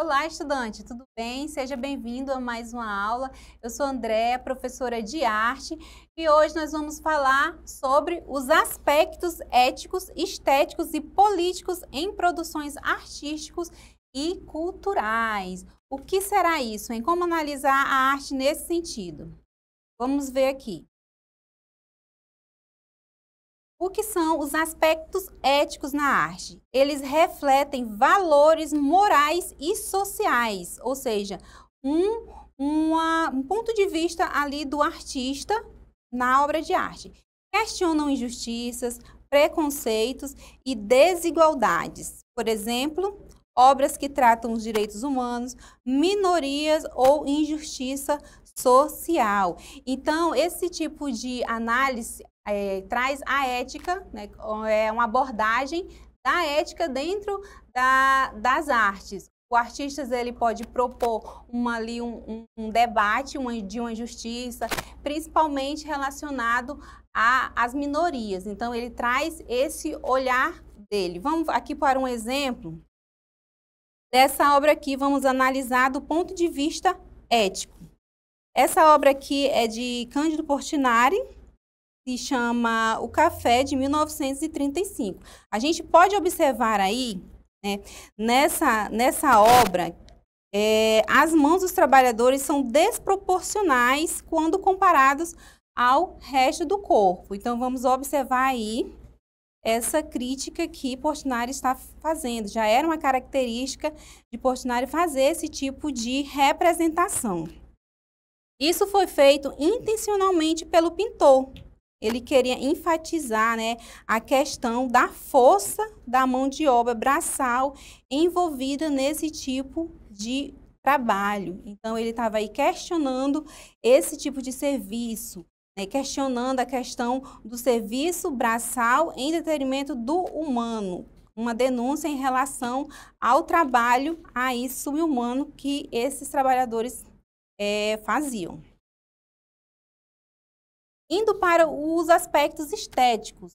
Olá, estudante, tudo bem? Seja bem-vindo a mais uma aula. Eu sou Andréa, professora de arte, e hoje nós vamos falar sobre os aspectos éticos, estéticos e políticos em produções artísticas e culturais. O que será isso, hein? Como analisar a arte nesse sentido? Vamos ver aqui. O que são os aspectos éticos na arte? Eles refletem valores morais e sociais, ou seja, um ponto de vista ali do artista na obra de arte. Questionam injustiças, preconceitos e desigualdades. Por exemplo, obras que tratam os direitos humanos, minorias ou injustiça social. Então, esse tipo de análise traz a ética, né, é uma abordagem da ética dentro das artes. O artista ele pode propor um debate de uma injustiça, principalmente relacionado às minorias. Então, ele traz esse olhar dele. Vamos aqui para um exemplo dessa obra aqui, vamos analisar do ponto de vista ético. Essa obra aqui é de Cândido Portinari, se chama O Café, de 1935. A gente pode observar aí, né, nessa obra, as mãos dos trabalhadores são desproporcionais quando comparados ao resto do corpo. Então, vamos observar aí essa crítica que Portinari está fazendo. Já era uma característica de Portinari fazer esse tipo de representação. Isso foi feito intencionalmente pelo pintor. Ele queria enfatizar, né, a questão da força da mão de obra braçal envolvida nesse tipo de trabalho. Então, ele estava aí questionando esse tipo de serviço, né, questionando a questão do serviço braçal em detrimento do humano, uma denúncia em relação ao trabalho aí subhumano que esses trabalhadores faziam. Indo para os aspectos estéticos,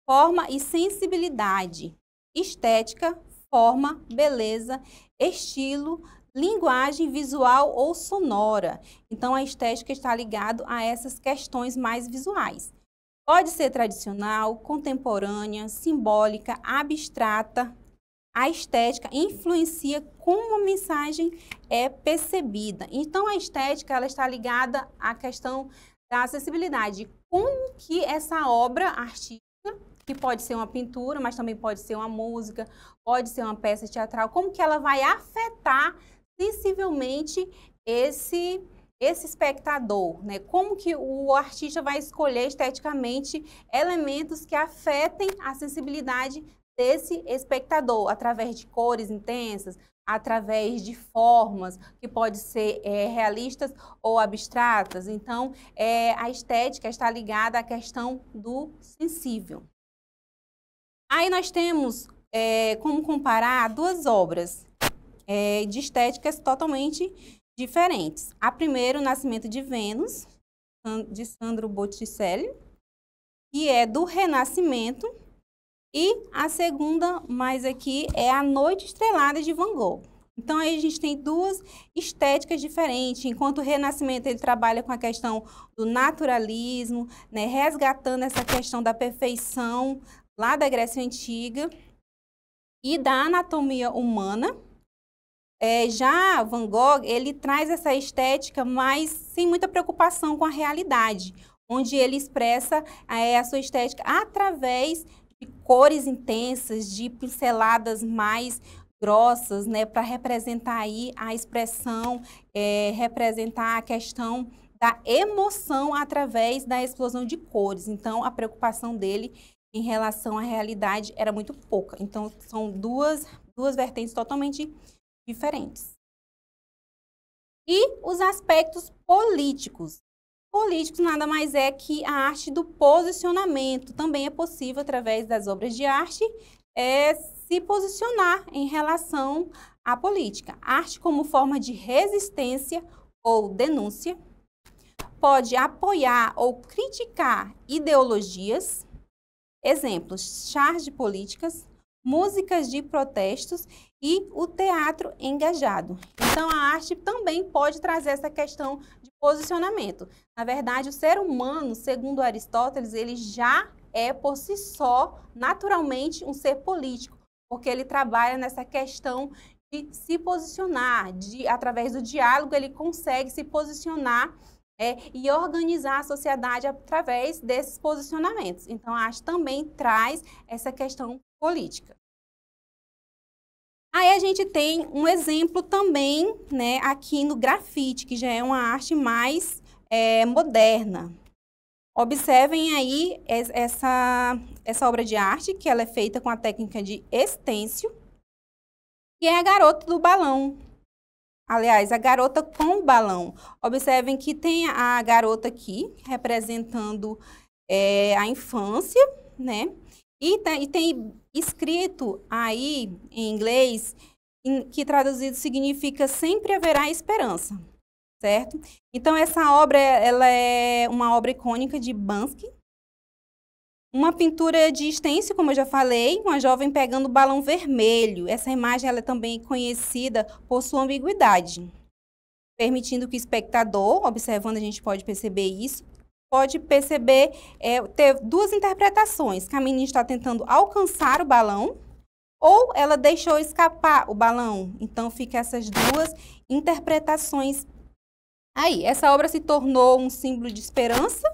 forma e sensibilidade. Estética, forma, beleza, estilo, linguagem visual ou sonora. Então, a estética está ligada a essas questões mais visuais. Pode ser tradicional, contemporânea, simbólica, abstrata. A estética influencia como a mensagem é percebida. Então, a estética ela está ligada à questão da acessibilidade. Como que essa obra artística, que pode ser uma pintura, mas também pode ser uma música, pode ser uma peça teatral, como que ela vai afetar sensivelmente esse espectador, né? Como que o artista vai escolher esteticamente elementos que afetem a sensibilidade desse espectador, através de cores intensas, através de formas que podem ser realistas ou abstratas. Então, a estética está ligada à questão do sensível. Aí nós temos como comparar duas obras de estéticas totalmente diferentes. A primeira, O Nascimento de Vênus, de Sandro Botticelli, que é do Renascimento. E a segunda, mais aqui, é A Noite Estrelada, de Van Gogh. Então, aí a gente tem duas estéticas diferentes. Enquanto o Renascimento ele trabalha com a questão do naturalismo, né, resgatando essa questão da perfeição lá da Grécia Antiga e da anatomia humana. Já Van Gogh, ele traz essa estética, mas sem muita preocupação com a realidade, onde ele expressa a sua estética através de cores intensas, de pinceladas mais grossas, né, para representar aí a expressão, representar a questão da emoção através da explosão de cores. Então, a preocupação dele em relação à realidade era muito pouca. Então, são duas vertentes totalmente diferentes. E os aspectos políticos. Políticos nada mais é que a arte do posicionamento. Também é possível, através das obras de arte, se posicionar em relação à política. Arte como forma de resistência ou denúncia. Pode apoiar ou criticar ideologias. Exemplos, chás de políticas, músicas de protestos e o teatro engajado. Então, a arte também pode trazer essa questão de posicionamento. Na verdade, o ser humano, segundo Aristóteles, ele já é, por si só, naturalmente, um ser político, porque ele trabalha nessa questão de se posicionar, através do diálogo ele consegue se posicionar e organizar a sociedade através desses posicionamentos. Então, a arte também traz essa questão política. Aí a gente tem um exemplo também, né, aqui no grafite, que já é uma arte mais moderna. Observem aí essa obra de arte, que ela é feita com a técnica de estêncil, que é a garota do balão. Aliás, a garota com o balão. Observem que tem a garota aqui, representando a infância, né? E tem escrito aí, em inglês, que traduzido significa sempre haverá esperança, certo? Então, essa obra, ela é uma obra icônica de Banksy. Uma pintura de estêncil, como eu já falei, uma jovem pegando o balão vermelho. Essa imagem ela é também conhecida por sua ambiguidade, permitindo que o espectador, observando, a gente pode perceber isso, pode perceber, ter duas interpretações, que a menina está tentando alcançar o balão ou ela deixou escapar o balão. Então, fica essas duas interpretações aí. Essa obra se tornou um símbolo de esperança,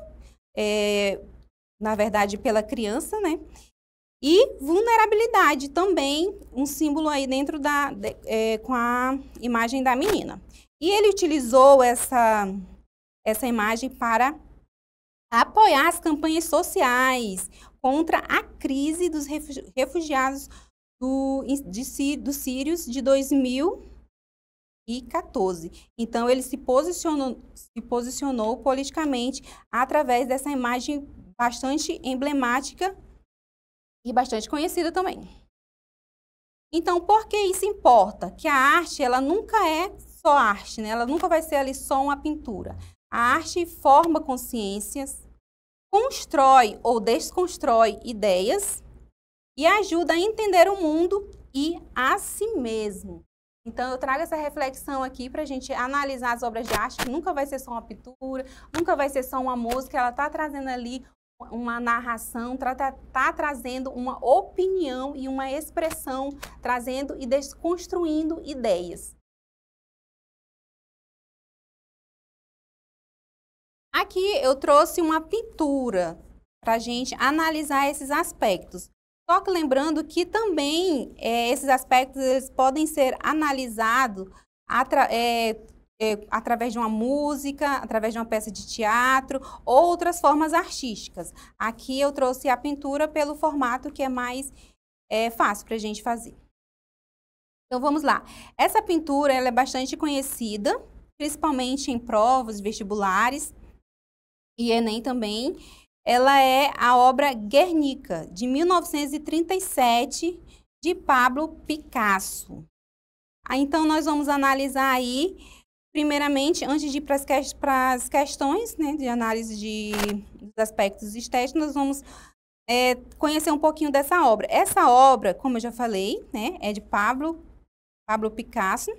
na verdade, pela criança, né? E vulnerabilidade também, um símbolo aí dentro com a imagem da menina. E ele utilizou essa imagem para apoiar as campanhas sociais contra a crise dos refugiados dos sírios de 2014. Então, ele se posicionou politicamente através dessa imagem bastante emblemática e bastante conhecida também. Então, por que isso importa? Que a arte, ela nunca é só arte, né? Ela nunca vai ser ali só uma pintura. A arte forma consciências, constrói ou desconstrói ideias e ajuda a entender o mundo e a si mesmo. Então, eu trago essa reflexão aqui para a gente analisar as obras de arte, que nunca vai ser só uma pintura, nunca vai ser só uma música, ela está trazendo ali uma narração, está trazendo uma opinião e uma expressão, trazendo e desconstruindo ideias. Aqui eu trouxe uma pintura para a gente analisar esses aspectos. Só que lembrando que também esses aspectos eles podem ser analisados através de uma música, através de uma peça de teatro, ou outras formas artísticas. Aqui eu trouxe a pintura pelo formato que é mais fácil para a gente fazer. Então, vamos lá. Essa pintura ela é bastante conhecida, principalmente em provas vestibulares e Enem também. Ela é a obra Guernica, de 1937, de Pablo Picasso. Então, nós vamos analisar aí, primeiramente, antes de ir para as questões, né, de análise dos aspectos estéticos, nós vamos conhecer um pouquinho dessa obra. Essa obra, como eu já falei, né, é de Pablo Picasso,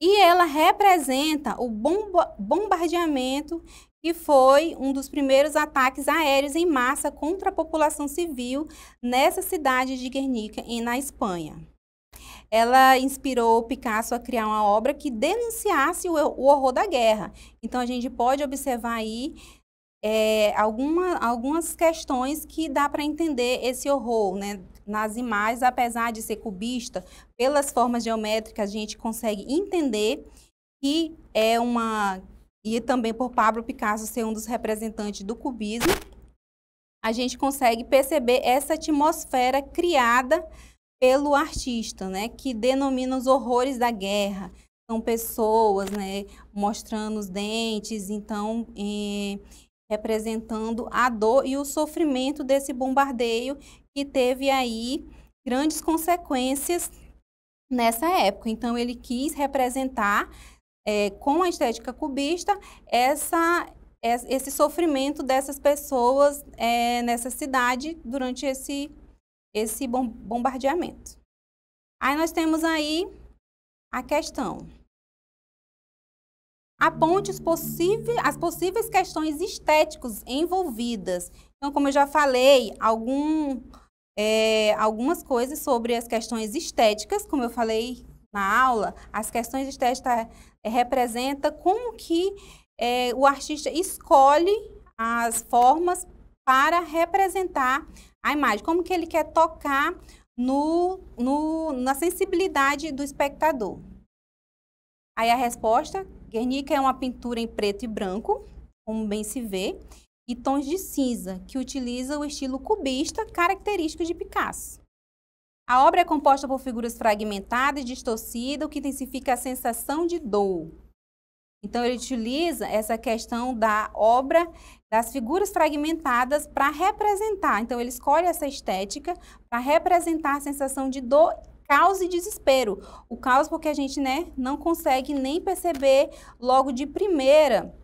e ela representa o bombardeamento que foi um dos primeiros ataques aéreos em massa contra a população civil nessa cidade de Guernica, na Espanha. Ela inspirou Picasso a criar uma obra que denunciasse o horror da guerra. Então, a gente pode observar aí algumas questões que dá para entender esse horror, né? Nas imagens, apesar de ser cubista, pelas formas geométricas, a gente consegue entender que e também por Pablo Picasso ser um dos representantes do cubismo, a gente consegue perceber essa atmosfera criada pelo artista, né, que denomina os horrores da guerra. São pessoas, né, mostrando os dentes, então, representando a dor e o sofrimento desse bombardeio que teve aí grandes consequências nessa época. Então, ele quis representar com a estética cubista esse sofrimento dessas pessoas nessa cidade durante esse esse bombardeamento. Aí nós temos aí a questão. Aponte as possíveis questões estéticas envolvidas. Então, como eu já falei, algumas coisas sobre as questões estéticas, como eu falei na aula, as questões estéticas representam como que o artista escolhe as formas para representar a imagem, como que ele quer tocar na sensibilidade do espectador. Aí a resposta, Guernica é uma pintura em preto e branco, como bem se vê, e tons de cinza, que utiliza o estilo cubista característico de Picasso. A obra é composta por figuras fragmentadas e distorcidas, o que intensifica a sensação de dor. Então, ele utiliza essa questão da obra, das figuras fragmentadas para representar. Então, ele escolhe essa estética para representar a sensação de dor, caos e desespero. O caos porque a gente, não consegue nem perceber logo de primeira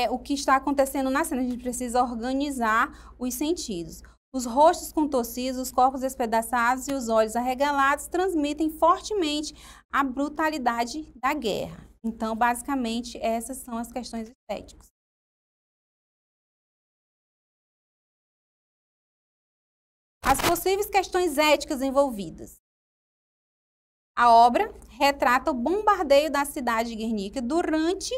o que está acontecendo na cena. A gente precisa organizar os sentidos. Os rostos contorcidos, os corpos despedaçados e os olhos arregalados transmitem fortemente a brutalidade da guerra. Então, basicamente, essas são as questões estéticas. As possíveis questões éticas envolvidas. A obra retrata o bombardeio da cidade de Guernica durante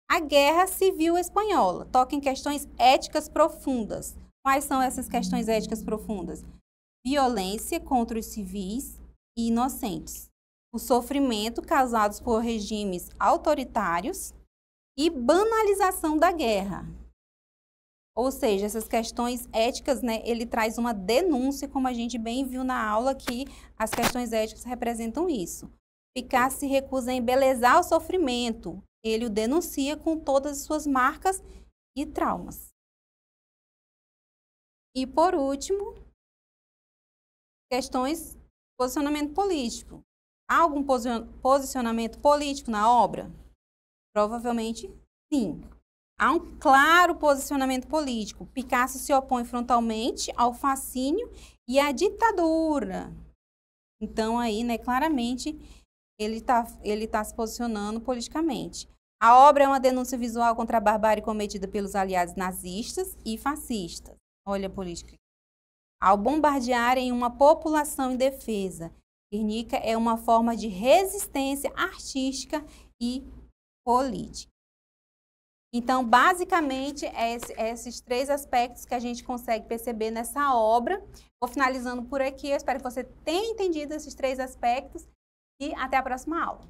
a Guerra Civil Espanhola. Toca em questões éticas profundas. Quais são essas questões éticas profundas? Violência contra os civis e inocentes. O sofrimento causado por regimes autoritários e banalização da guerra. Ou seja, essas questões éticas, ele traz uma denúncia, como a gente bem viu na aula, que as questões éticas representam isso. Picasso se recusa a embelezar o sofrimento. Ele o denuncia com todas as suas marcas e traumas. E, por último, questões de posicionamento político. Há algum posicionamento político na obra? Provavelmente, sim. Há um claro posicionamento político. Picasso se opõe frontalmente ao fascínio e à ditadura. Então, aí, claramente, ele tá se posicionando politicamente. A obra é uma denúncia visual contra a barbárie cometida pelos aliados nazistas e fascistas. Olha a política. Ao bombardearem uma população indefesa, Guernica é uma forma de resistência artística e política. Então, basicamente, esses três aspectos que a gente consegue perceber nessa obra. Vou finalizando por aqui. Eu espero que você tenha entendido esses três aspectos e até a próxima aula.